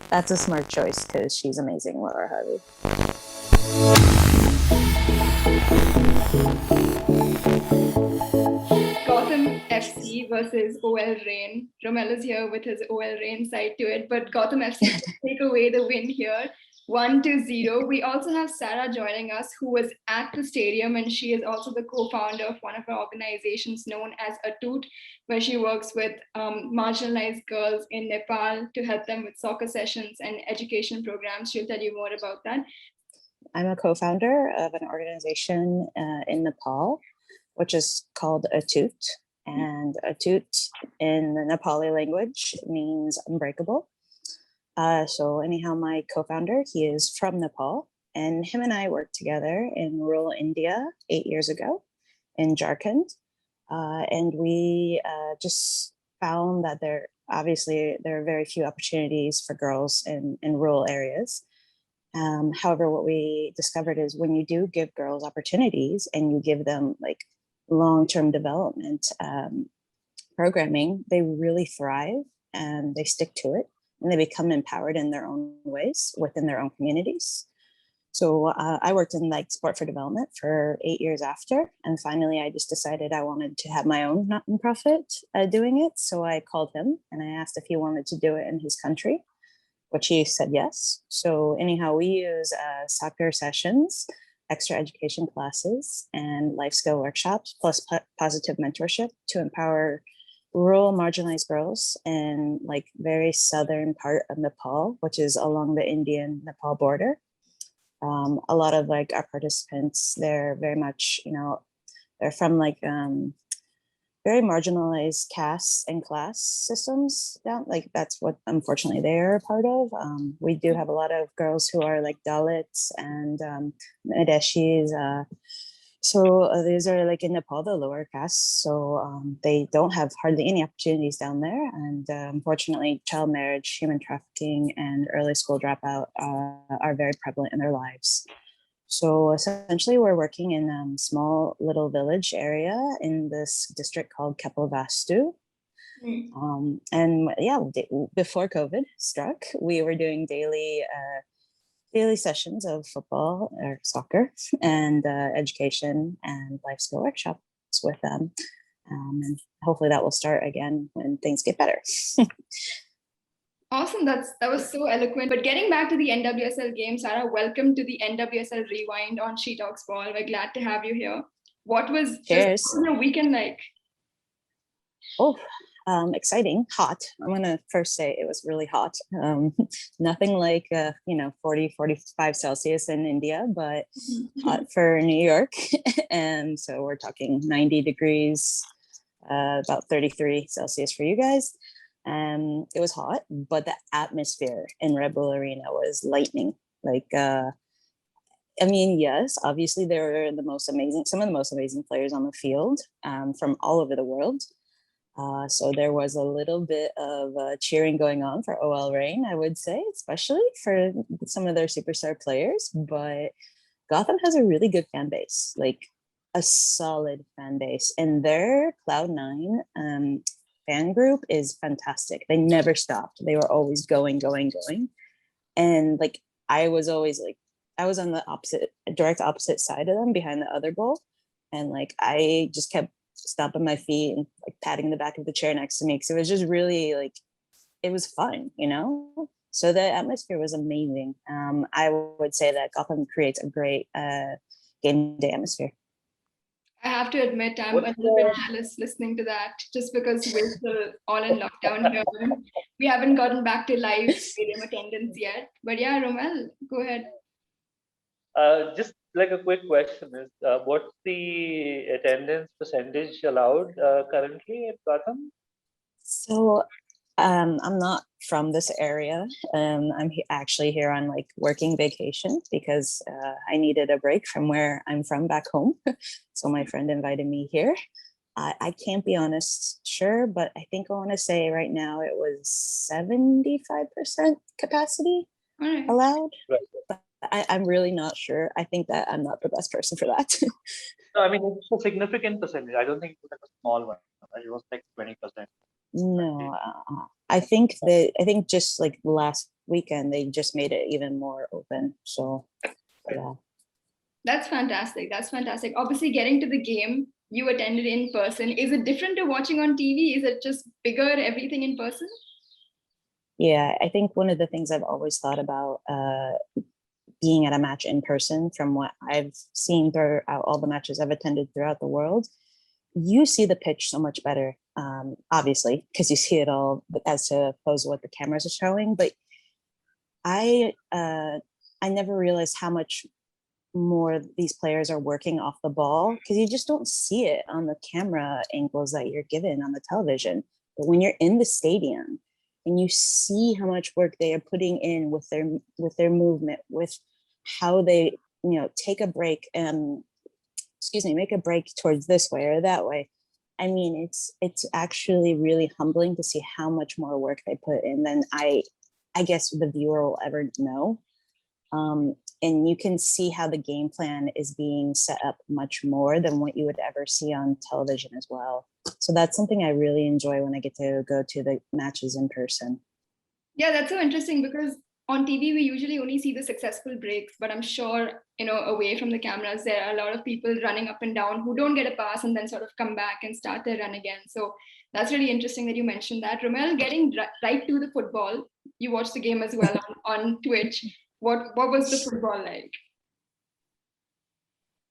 That's a smart choice because she's amazing, Laura Harvey. Gotham FC versus OL Reign. Romel is here with his OL Reign side to it, but Gotham FC take away the win here, 1-0. We also have Sarah joining us, who was at the stadium, and she is also the co-founder of one of our organizations known as Atut, where she works with marginalized girls in Nepal to help them with soccer sessions and education programs. She'll tell you more about that. I'm a co-founder of an organization in Nepal, which is called Atut. And Atut in the Nepali language means unbreakable. So anyhow, my co-founder, he is from Nepal, and him and I worked together in rural India 8 years ago in Jharkhand. And we just found that there are very few opportunities for girls in rural areas. However, what we discovered is when you do give girls opportunities and you give them like long-term development programming, they really thrive and they stick to it and they become empowered in their own ways within their own communities. So I worked in like sport for development for 8 years after, and finally I just decided I wanted to have my own nonprofit doing it. So I called him and I asked if he wanted to do it in his country, which he said yes. So anyhow, we use soccer sessions, extra education classes, and life skill workshops, plus positive mentorship to empower rural marginalized girls in like very southern part of Nepal, which is along the Indian-Nepal border. A lot of like our participants, they're very much, they're from like very marginalized castes and class systems down. Like that's what unfortunately they're a part of. We do have a lot of girls who are like Dalits and Madeshis. So these are like in Nepal, the lower castes. So they don't have hardly any opportunities down there. And unfortunately, child marriage, human trafficking, and early school dropout are very prevalent in their lives. So essentially, we're working in a small little village area in this district called Kepalvastu. And yeah, before COVID struck, we were doing daily sessions of football or soccer and education and life skill workshops with them. And hopefully that will start again when things get better. Awesome. That was so eloquent. But getting back to the NWSL game, Sarah, welcome to the NWSL Rewind on She Talks Ball. We're glad to have you here. What was your weekend like? Oh, exciting, hot. I'm gonna first say it was really hot. Nothing like 40, 45 Celsius in India, but hot for New York. And so we're talking 90 degrees, about 33 Celsius for you guys. It was hot, but the atmosphere in Red Bull Arena was lightning. Like, yes, obviously there are some of the most amazing players on the field from all over the world. So there was a little bit of cheering going on for OL Reign, I would say, especially for some of their superstar players. But Gotham has a really good fan base, like a solid fan base, and their Cloud9 fan group is fantastic. They never stopped. They were always going. And like, I was on the direct opposite side of them behind the other goal. And like, I just kept stomping my feet and like patting the back of the chair next to me. Cause it was just really like, it was fun, So the atmosphere was amazing. I would say that Gotham creates a great game day atmosphere. I have to admit, I'm a little bit jealous listening to that, just because we're still all in lockdown here. We haven't gotten back to live stadium attendance yet. But yeah, Romel, go ahead. Just like a quick question is, what's the attendance percentage allowed currently at Gotham? So I'm not from this area. I'm actually here on like working vacation because I needed a break from where I'm from back home. So my friend invited me here. I can't be sure, but I think I want to say right now it was 75% capacity allowed. Right. But I'm really not sure. I think that I'm not the best person for that. No, I mean, it's a significant percentage. I don't think it was like a small one. It was like 20%. No, I think just like the last weekend, they just made it even more open. So, yeah. That's fantastic. That's fantastic. Obviously, getting to the game, you attended in person. Is it different to watching on TV? Is it just bigger, everything in person? Yeah, I think one of the things I've always thought about being at a match in person, from what I've seen throughout all the matches I've attended throughout the world, you see the pitch so much better, obviously, because you see it all as opposed to what the cameras are showing. But I never realized how much more these players are working off the ball, because you just don't see it on the camera angles that you're given on the television. But when you're in the stadium and you see how much work they are putting in with their movement, with how they take a break and make a break towards this way or that way. I mean, it's actually really humbling to see how much more work they put in than I guess the viewer will ever know. And you can see how the game plan is being set up much more than what you would ever see on television as well. So that's something I really enjoy when I get to go to the matches in person. Yeah, that's so interesting, because on TV, we usually only see the successful breaks, but I'm sure, away from the cameras, there are a lot of people running up and down who don't get a pass and then sort of come back and start their run again. So that's really interesting that you mentioned that. Romel, getting right to the football, you watched the game as well on Twitch. What was the football like?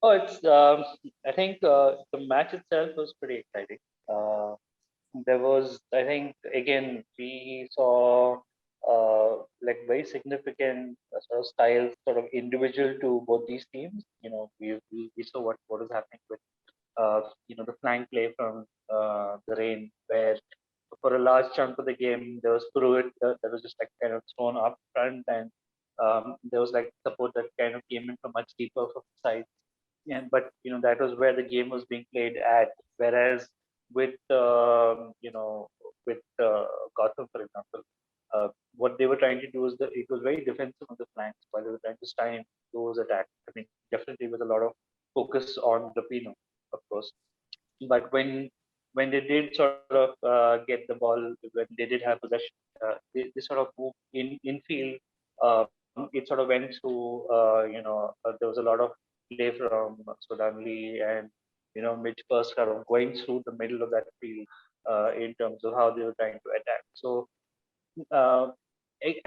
Oh, it's. I think the match itself was pretty exciting. There was, I think, again, we saw like very significant sort of styles, sort of individual to both these teams. We saw what was happening with the flank play from the rain, where for a large chunk of the game there was fluid that was just like kind of thrown up front, and there was like support that kind of came in from much deeper from the side. But that was where the game was being played at. Whereas with with Gotham, for example, what they were trying to do is that it was very defensive on the flanks while they were trying to stymie those attacks. I mean, definitely with a lot of focus on the Pino, of course. But when they did sort of get the ball, when they did have possession, they sort of moved infield. It sort of went through. There was a lot of play from Sudanli and Mitch first kind of going through the middle of that field in terms of how they were trying to attack. So uh,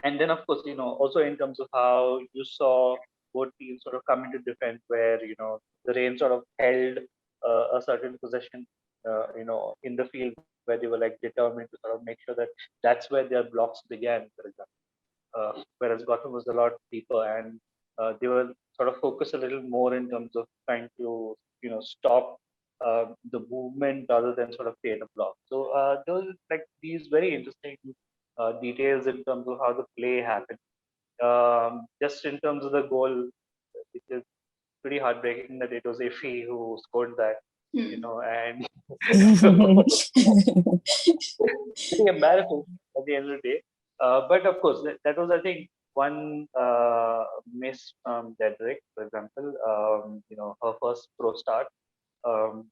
and then of course also in terms of how you saw both teams sort of come into defense, where the rain sort of held a certain possession in the field, where they were like determined to sort of make sure that that's where their blocks began, for example. Whereas Gotham was a lot deeper, and they were sort of focused a little more in terms of trying to stop the movement rather than sort of create a block. So there was like these very interesting details in terms of how the play happened. Just in terms of the goal, it is pretty heartbreaking that it was Iffy who scored that, and pretty embarrassing at the end of the day. But of course, that was, I think, one miss from Dedrick, for example. Her first pro start. Um,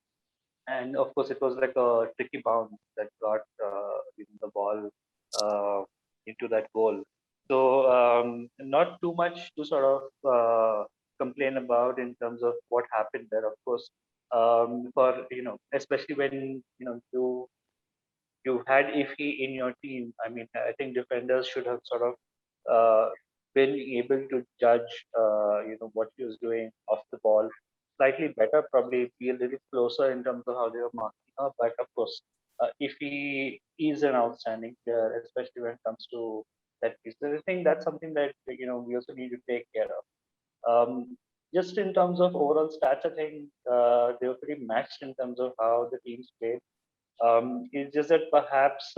and of course it was like a tricky bounce that got the ball uh, into that goal. So not too much to sort of complain about in terms of what happened there. Of course, for especially when you had Iffy in your team. I mean, I think defenders should have sort of uh, been able to judge, what he was doing off the ball slightly better, probably be a little closer in terms of how they were marking her. But of course, Iffy is an outstanding player, especially when it comes to that piece. So I think that's something that we also need to take care of. Just in terms of overall stats, I think they were pretty matched in terms of how the teams played. It's just that perhaps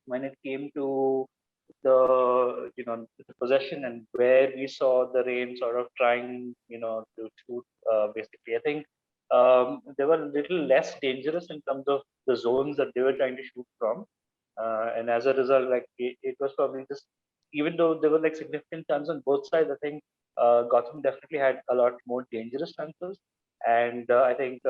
when it came to the possession and where we saw the rain sort of trying to shoot, basically, I think they were a little less dangerous in terms of the zones that they were trying to shoot from, and as a result, like it was probably just, even though there were like significant chances on both sides, I think Gotham definitely had a lot more dangerous chances, and I think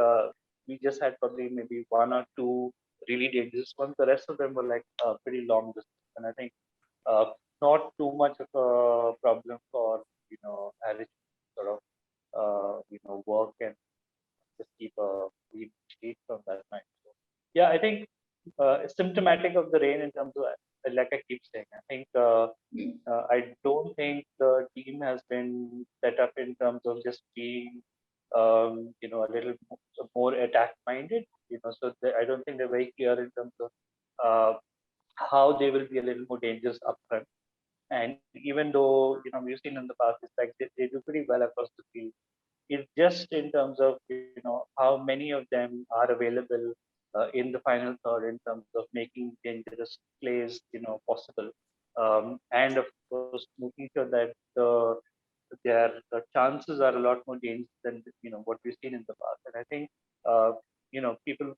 we just had probably maybe one or two really dangerous ones. The rest of them were like pretty long distance. And I think not too much of a problem for Harris sort of work and just keep a clean sheet from that night. So, yeah, I think it's symptomatic of the rain in terms of, like I keep saying, I think I don't think the team has been set up in terms of just being, a little more attack minded. So I don't think they're very clear in terms of uh, how they will be a little more dangerous up front. And even though we've seen in the past, it's like they do pretty well across the field. It's just in terms of how many of them are available in the final third in terms of making dangerous plays possible, and of course making sure that their chances are a lot more dangerous than what we've seen in the past. And I think people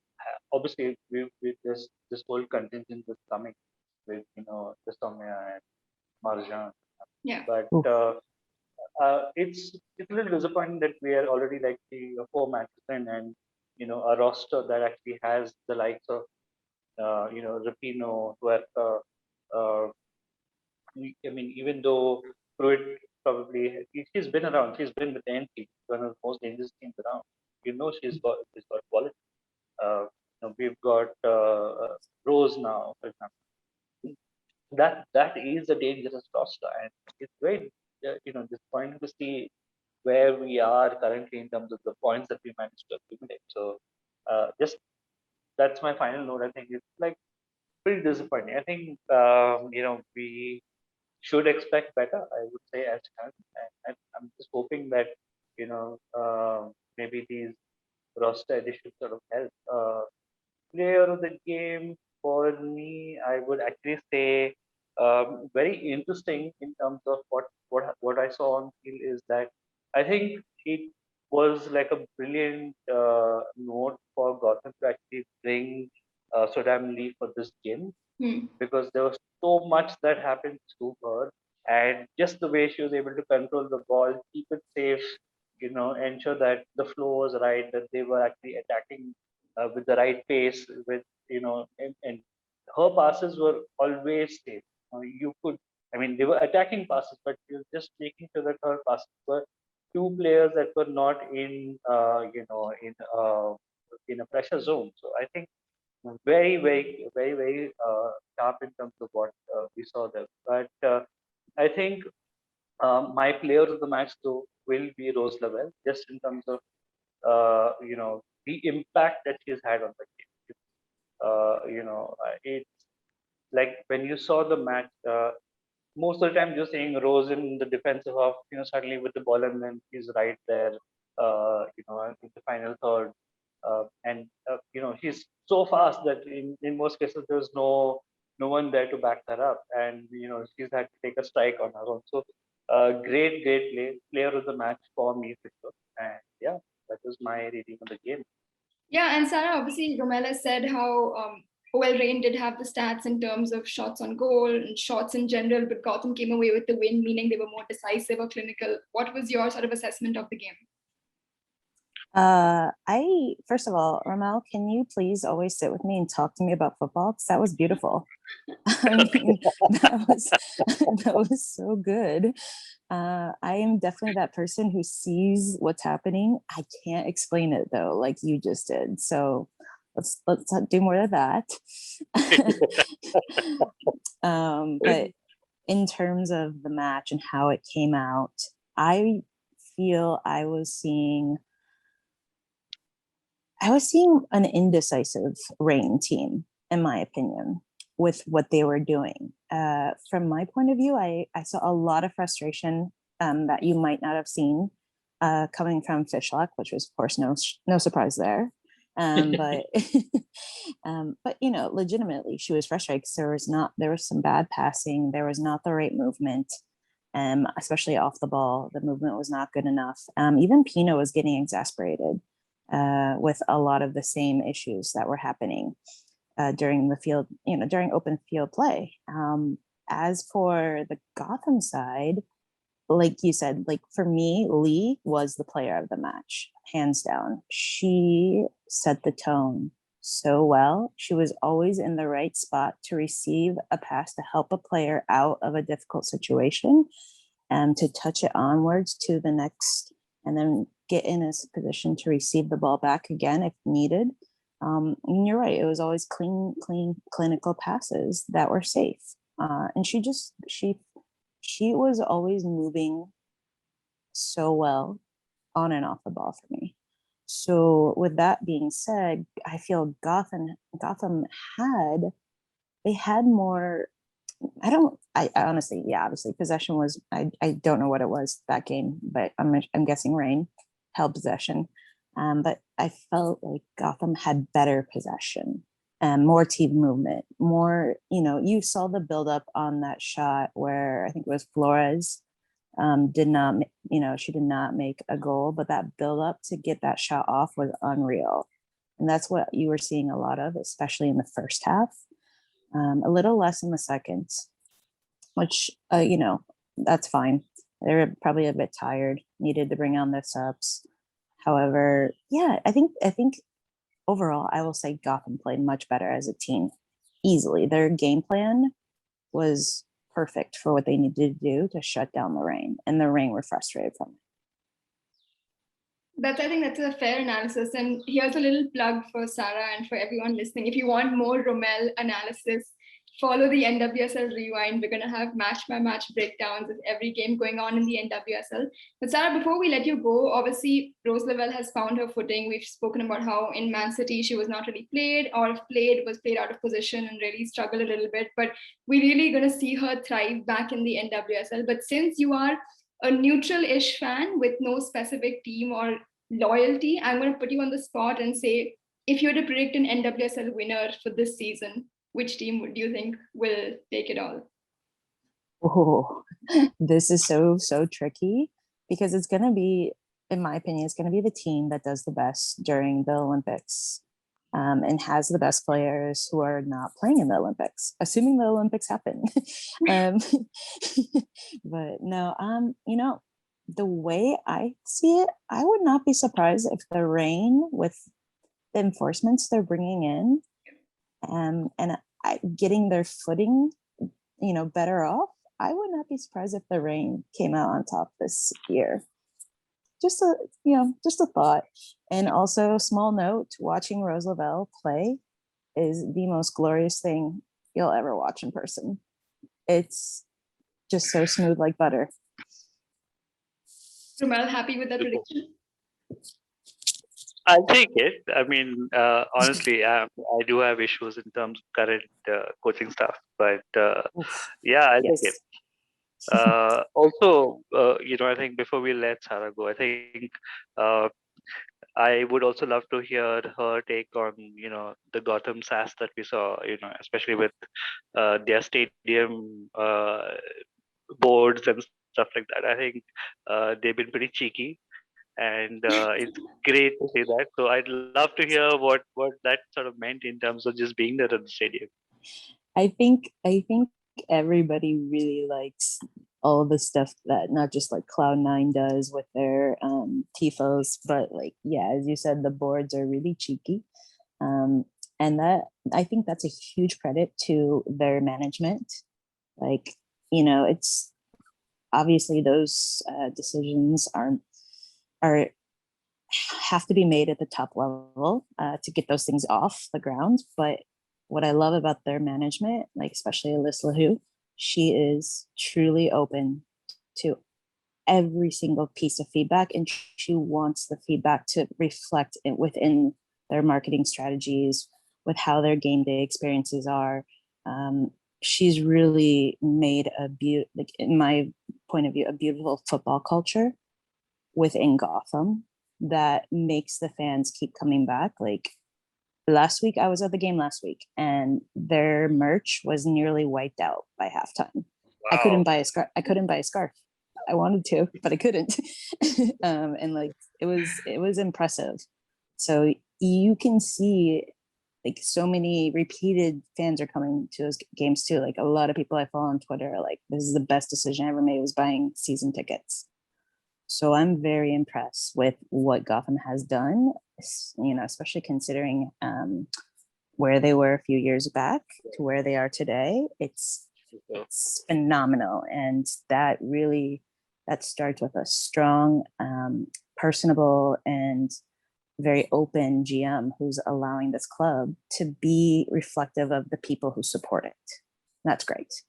obviously with this whole contingent is coming with the Soumya and Marjan, Yeah. but it's a little disappointing that we are already like 4 matches in, and a roster that actually has the likes of Rapino, Huerta. Uh, I mean, even though Pruitt probably she's been around, she's been with the NP, one of the most dangerous teams around. She's got quality. We've got Rose now, for example. That is a dangerous roster, and it's very disappointing to see where we are currently in terms of the points that we managed to accumulate. So just that's my final note. I think it's like pretty disappointing. I think we should expect better. I would say as fans, and I'm just hoping that maybe these roster additions sort of help. Player of the game for me, I would actually say very interesting in terms of what I saw on field is that I think it was like a brilliant note for Gotham to actually bring Sodam Lee for this game, because there was so much that happened through her, and just the way she was able to control the ball, keep it safe, ensure that the flow was right, that they were actually attacking with the right pace, with and her passes were always safe. You could, I mean, they were attacking passes, but you were just making sure that her passes were two players that were not in, in a pressure zone. So I think very, very, very, very sharp in terms of what we saw there. But I think my player of the match though will be Rose Lavelle, just in terms of the impact that she's had on the game. It's like when you saw the match, most of the time you're seeing Rose in the defensive half, suddenly with the ball, and then she's right there, in the final third. And she's so fast that in most cases there's no one there to back her up, and she's had to take a strike on her own. So great player of the match for me for sure. And yeah, that was my rating of the game. Yeah, and Sarah, obviously, Romella said how OL Reign did have the stats in terms of shots on goal and shots in general, but Gotham came away with the win, meaning they were more decisive or clinical. What was your sort of assessment of the game? I first of all, Ramel, can you please always sit with me and talk to me about football? Because that was beautiful. I mean, that was so good. I am definitely that person who sees what's happening. I can't explain it though, like you just did. So let's do more of that. But in terms of the match and how it came out, I feel I was seeing an indecisive Reign team, in my opinion, with what they were doing. From my point of view, I saw a lot of frustration that you might not have seen coming from Fishlock, which was, of course, no surprise there. But but legitimately, she was frustrated because there was some bad passing, there was not the right movement. Especially off the ball, the movement was not good enough. Even Pino was getting exasperated with a lot of the same issues that were happening during the field, during open field play. As for the Gotham side, like you said, like for me, Lee was the player of the match, hands down. She set the tone so well. She was always in the right spot to receive a pass to help a player out of a difficult situation and to touch it onwards to the next, and then get in a position to receive the ball back again if needed. And you're right, it was always clean, clinical passes that were safe. And she was always moving so well on and off the ball for me. So with that being said, I feel Gotham had more. I honestly, yeah, obviously possession was, I don't know what it was that game, but I'm guessing rain held possession. But I felt like Gotham had better possession and more team movement, more, you saw the buildup on that shot where I think it was Flores did not, she did not make a goal, but that buildup to get that shot off was unreal. And that's what you were seeing a lot of, especially in the first half. A little less in the second, which, that's fine. They're probably a bit tired, needed to bring on the subs. However, yeah, I think overall, I will say Gotham played much better as a team, easily. Their game plan was perfect for what they needed to do to shut down the rain, and the rain were frustrated from it. I think that's a fair analysis. And here's a little plug for Sarah and for everyone listening. If you want more Romel analysis, follow the NWSL Rewind. We're going to have match-by-match breakdowns of every game going on in the NWSL. But Sarah, before we let you go, obviously, Rose Lavelle has found her footing. We've spoken about how in Man City, she was not really played, or if played, was played out of position and really struggled a little bit. But we're really going to see her thrive back in the NWSL. But since you are a neutral-ish fan with no specific team or loyalty, I'm going to put you on the spot and say, if you were to predict an NWSL winner for this season, which team do you think will take it all? Oh, this is so tricky, because it's going to be, in my opinion, it's going to be the team that does the best during the Olympics, and has the best players who are not playing in the Olympics, assuming the Olympics happen. But no, the way I see it, I would not be surprised if the rain, with the enforcements they're bringing in, and getting their footing, better off, I would not be surprised if the rain came out on top this year. Just a thought. And also, small note, watching Rose Lavelle play is the most glorious thing you'll ever watch in person. It's just so smooth like butter. Romel, happy with that prediction? I'll take it. I mean, honestly, I do have issues in terms of current coaching staff, but yeah, I'll take it. Also, I think before we let Sarah go, I think I would also love to hear her take on, the Gotham sass that we saw, especially with their stadium boards and stuff like that. I think they've been pretty cheeky, and it's great to see that. So I'd love to hear what that sort of meant in terms of just being there at the stadium. I think everybody really likes all the stuff that not just like Cloud9 does with their tifos, but as you said, the boards are really cheeky, and that, I think that's a huge credit to their management. It's obviously those decisions have to be made at the top level to get those things off the ground. But what I love about their management, especially Alyssa Lahu, she is truly open to every single piece of feedback, and she wants the feedback to reflect within their marketing strategies, with how their game day experiences are. She's really made in my point of view, a beautiful football culture within Gotham that makes the fans keep coming back. Last week, I was at the game last week, and their merch was nearly wiped out by halftime. Wow. I couldn't buy a scarf. I wanted to, but I couldn't. And it was impressive. So you can see so many repeated fans are coming to those games too. A lot of people I follow on Twitter are this is the best decision I ever made, was buying season tickets. So I'm very impressed with what Gotham has done, especially considering where they were a few years back to where they are today, it's phenomenal. And that starts with a strong, personable, and very open GM who's allowing this club to be reflective of the people who support it. That's great.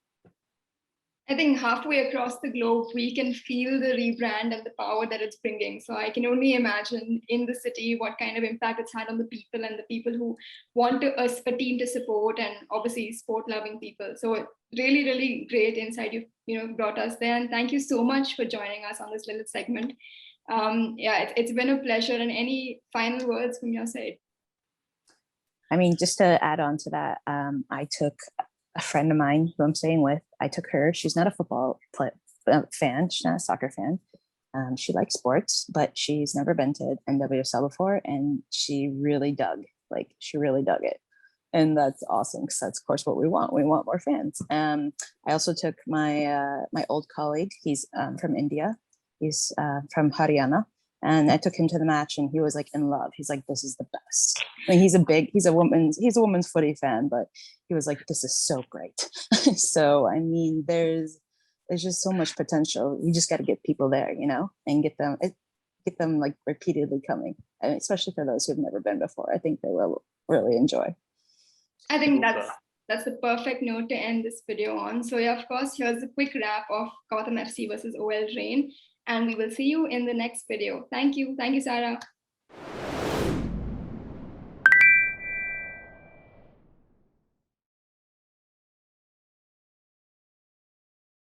I think halfway across the globe, we can feel the rebrand and the power that it's bringing. So I can only imagine in the city what kind of impact it's had on the people and the people who want a team to support, and obviously sport-loving people. So really, really great insight you brought us there. And thank you so much for joining us on this little segment. It's been a pleasure. And any final words from your side? I mean, just to add on to that, I took a friend of mine who I'm staying with, I took her. She's not a football fan. She's not a soccer fan. She likes sports, but she's never been to NWSL before. And she really dug it. And that's awesome, because that's, of course, what we want. We want more fans. I also took my old colleague. He's from India. He's from Haryana. And I took him to the match, and he was like in love. He's like, this is the best. I mean, he's a women's footy fan, but he was like, this is so great. So, I mean, there's just so much potential. You just got to get people there, and get them like repeatedly coming. And especially for those who've never been before, I think they will really enjoy. I think that's the perfect note to end this video on. So yeah, of course, here's a quick wrap of Gotham FC versus OL Reign. And we will see you in the next video. Thank you. Thank you, Sarah.